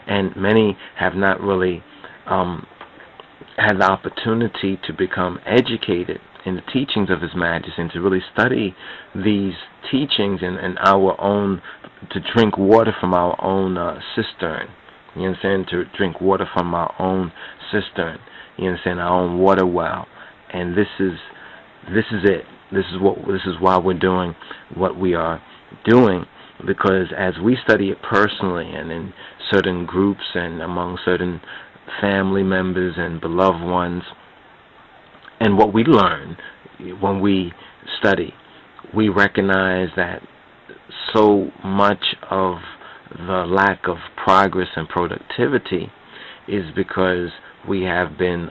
And many have not really had the opportunity to become educated in the teachings of His Majesty and to really study these teachings and our own, to drink water from our own cistern. You understand? To drink water from our own cistern. You understand? Our own water well. And this is it. This is why we're doing what we are doing, because as we study it personally and in certain groups and among certain family members and beloved ones, and what we learn when we study, we recognize that so much of the lack of progress and productivity is because we have been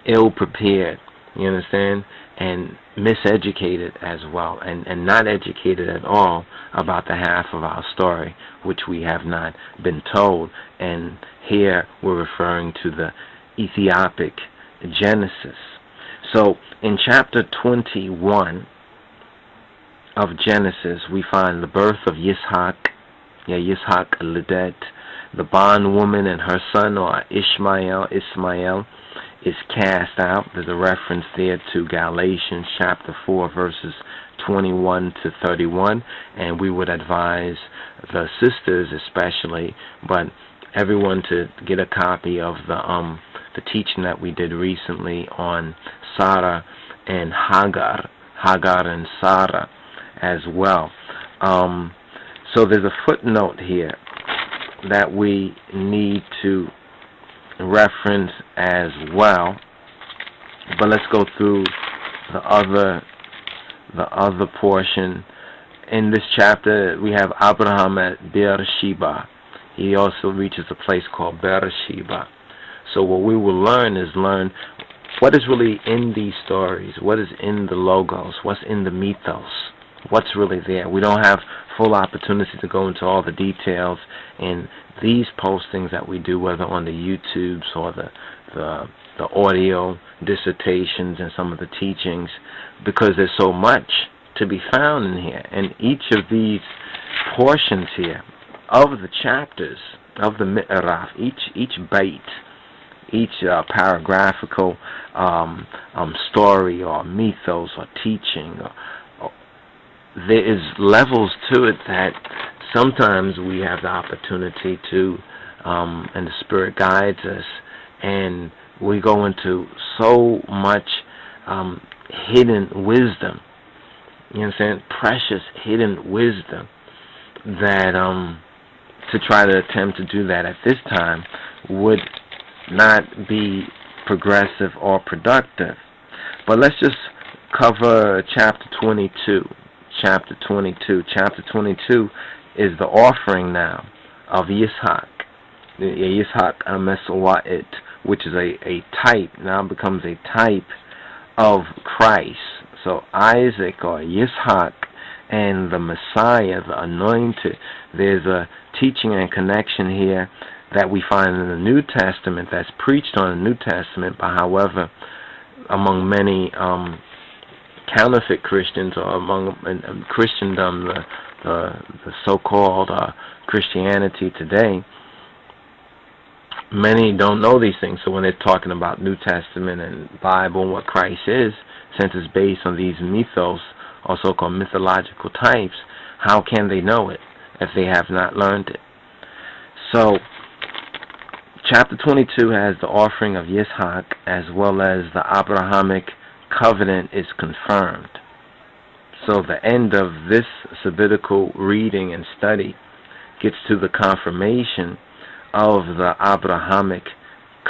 ill prepared, you understand, and miseducated as well, and not educated at all about the half of our story which we have not been told. And here we're referring to the Ethiopic Genesis. So in chapter 21 of Genesis, we find the birth of Yitzhak, Ledet, the bondwoman and her son, or Ishmael is cast out. There's a reference there to Galatians chapter 4 verses 21 to 31, and we would advise the sisters especially, but everyone, to get a copy of the teaching that we did recently on Sarah and Hagar and Sarah as well. So there's a footnote here that we need to reference as well, but let's go through the other portion. In this chapter we have Abraham at Beersheba. He also reaches a place called Beersheba. So what we will learn what is really in these stories, what is in the logos, what's in the mythos, what's really there. We don't have full opportunity to go into all the details in these postings that we do, whether on the YouTubes or the audio dissertations and some of the teachings, because there's so much to be found in here. And each of these portions here of the chapters of the mi'raf, each bait, each paragraphical story or mythos or teaching, there is levels to it that sometimes we have the opportunity to, and the Spirit guides us, and we go into so much hidden wisdom, you understand, precious hidden wisdom, that to try to attempt to do that at this time would not be progressive or productive. But let's just cover chapter 22. Chapter 22 is the offering now of Yitzhak. Yitzhak Mesawa'it, which is a type, now becomes a type of Christ. So Isaac, or Yitzhak, and the Messiah, the Anointed, there's a teaching and connection here that we find in the New Testament, that's preached on the New Testament, but however, among many counterfeit Christians, or among Christendom, the so-called Christianity today, many don't know these things. So when they're talking about New Testament and Bible and what Christ is, since it's based on these mythos, or so-called mythological types, how can they know it if they have not learned it? So chapter 22 has the offering of Yitzhak, as well as the Abrahamic covenant is confirmed. So the end of this sabbatical reading and study gets to the confirmation of the Abrahamic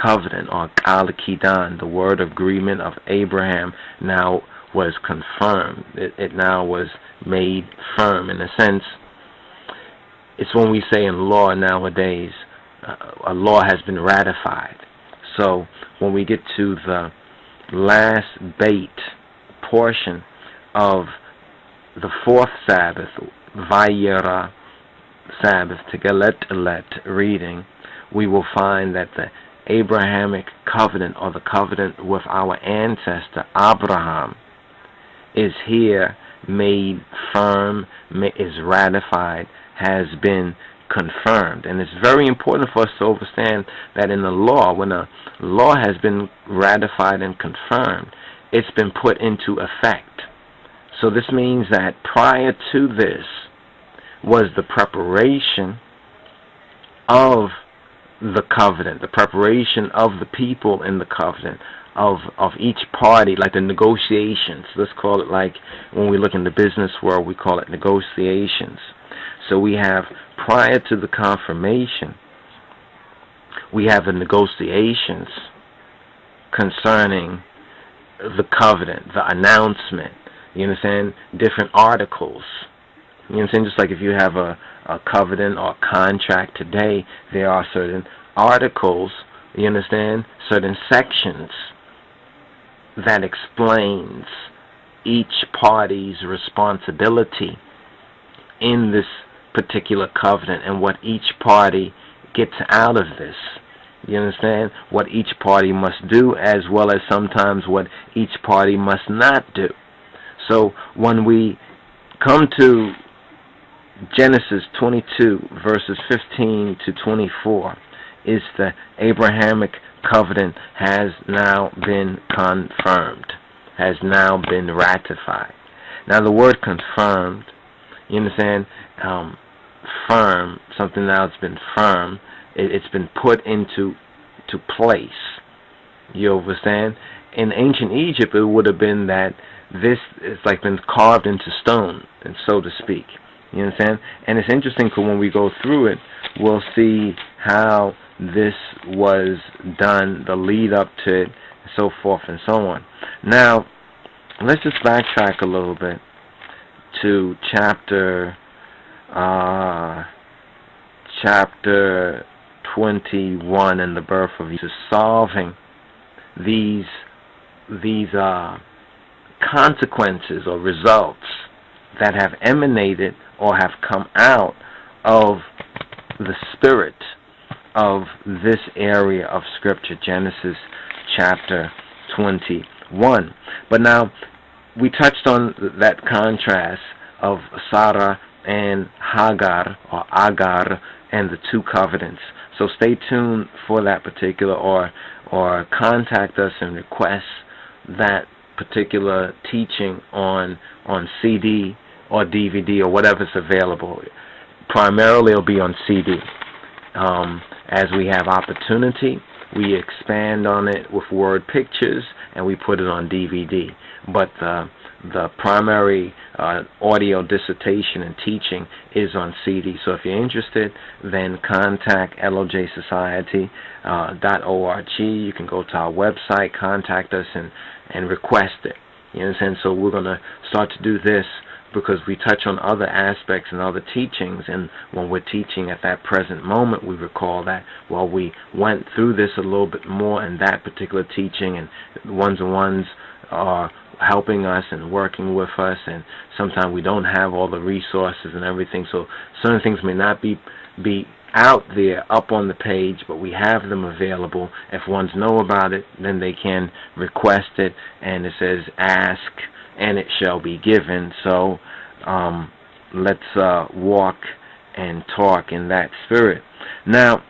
covenant, or Al-Kidan, the word of agreement of Abraham, now was confirmed. It now was made firm. In a sense, it's when we say in law nowadays, a law has been ratified. So when we get to the last bait portion of the fourth Sabbath, Vayera Sabbath, Tegelet reading, we will find that the Abrahamic covenant, or the covenant with our ancestor Abraham, is here made firm, is ratified, has been confirmed. And it's very important for us to understand that in the law, when a law has been ratified and confirmed, it's been put into effect. So this means that prior to this was the preparation of the covenant, the preparation of the people in the covenant, of each party, like the negotiations. Let's call it, like when we look in the business world, we call it negotiations. So we have, prior to the confirmation, we have the negotiations concerning the covenant, the announcement, you understand, different articles. You understand, just like if you have a covenant or a contract today, there are certain articles, you understand, certain sections that explains each party's responsibility in this particular covenant and what each party gets out of this. You understand? What each party must do, as well as sometimes what each party must not do. So when we come to Genesis 22 verses 15 to 24, is the Abrahamic covenant has now been confirmed, has now been ratified. Now the word confirmed, you understand, firm, something now that's been firm, it's been put into place. You understand? In ancient Egypt, it would have been that this is like been carved into stone, and so to speak. You understand? And it's interesting because when we go through it, we'll see how this was done, the lead up to it, and so forth and so on. Now, let's just backtrack a little bit to chapter 21 and the birth of Jesus, solving these consequences or results that have emanated or have come out of the spirit of this area of Scripture, Genesis chapter 21. But now, we touched on that contrast of Sarah and Hagar, or Agar, and the two covenants. So stay tuned for that particular, or contact us and request that particular teaching on CD or DVD or whatever's available. Primarily it'll be on CD. As we have opportunity, we expand on it with word pictures and we put it on DVD. But the primary audio dissertation and teaching is on CD. So if you're interested, then contact lojsociety.org. You can go to our website, contact us, and request it. You understand? So we're going to start to do this because we touch on other aspects and other teachings, and when we're teaching at that present moment, we recall that, well, we went through this a little bit more in that particular teaching, and ones-on-ones are helping us and working with us, and sometimes we don't have all the resources and everything, so certain things may not be out there up on the page, but we have them available. If ones know about it, then they can request it, and it says ask and it shall be given. So let's walk and talk in that spirit. Now,